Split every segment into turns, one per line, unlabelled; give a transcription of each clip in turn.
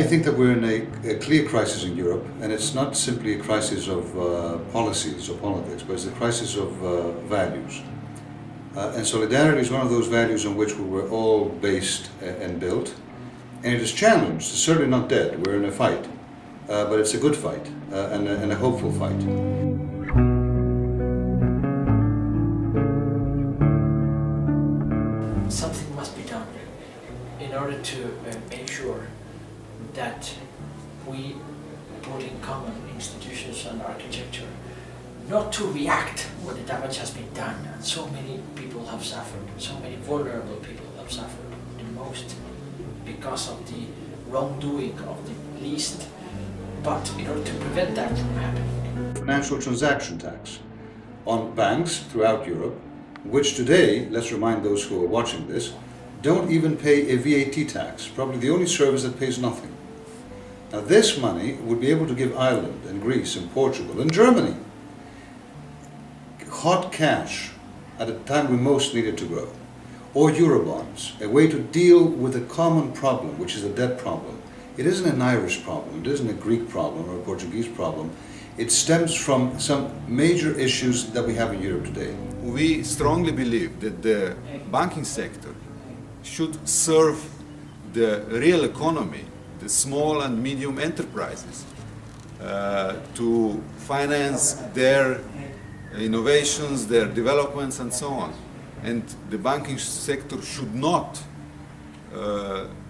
think that we're in a clear crisis in Europe, and it's not simply a crisis of policies or politics, but it's a crisis of values. And solidarity is one of those values on which we were all based and built. And it is challenged. It's certainly not dead. We're in a fight. But it's a good fight and a hopeful fight.
Something must be done in order to make sure that we put in common institutions and architecture, not to react when the damage has been done. And so many people have suffered, so many vulnerable people have suffered the most because of the wrongdoing of the least, but in order to prevent that from happening.
Financial transaction tax on banks throughout Europe, which today, let's remind those who are watching this, don't even pay a VAT tax, probably the only service that pays nothing. Now this money would be able to give Ireland and Greece and Portugal and Germany hot cash at a time we most needed to grow, or Eurobonds, a way to deal with a common problem, which is a debt problem. It isn't an Irish problem, it isn't a Greek problem or a Portuguese problem. It stems from some major issues that we have in Europe today.
We strongly believe that the banking sector should serve the real economy, the small and medium enterprises, to finance their innovations, their developments and so on. And the banking sector should not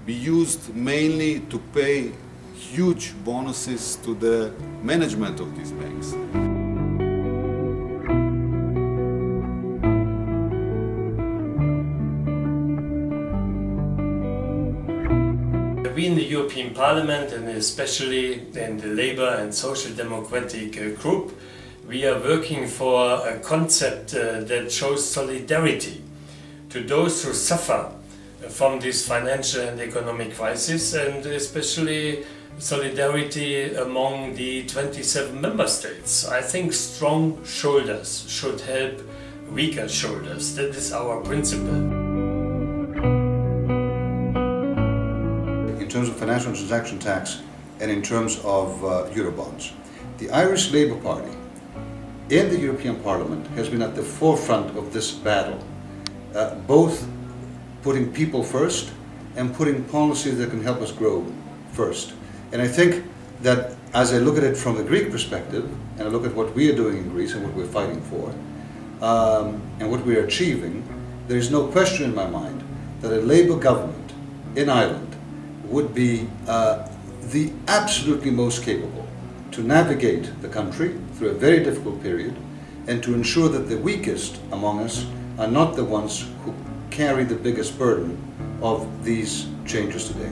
be used mainly to pay huge bonuses to the management of these banks.
We in the European Parliament, and especially in the Labour and Social Democratic group, we are working for a concept that shows solidarity to those who suffer from this financial and economic crisis, and especially solidarity among the 27 member states. I think strong shoulders should help weaker shoulders. That is our principle.
In terms of financial transaction tax and in terms of Eurobonds, the Irish Labour Party in the European Parliament has been at the forefront of this battle, both putting people first and putting policies that can help us grow first. And I think that as I look at it from the Greek perspective, and I look at what we are doing in Greece and what we're fighting for, and what we are achieving, there is no question in my mind that a Labour government in Ireland would be the absolutely most capable to navigate the country through a very difficult period and to ensure that the weakest among us are not the ones who carry the biggest burden of these changes today.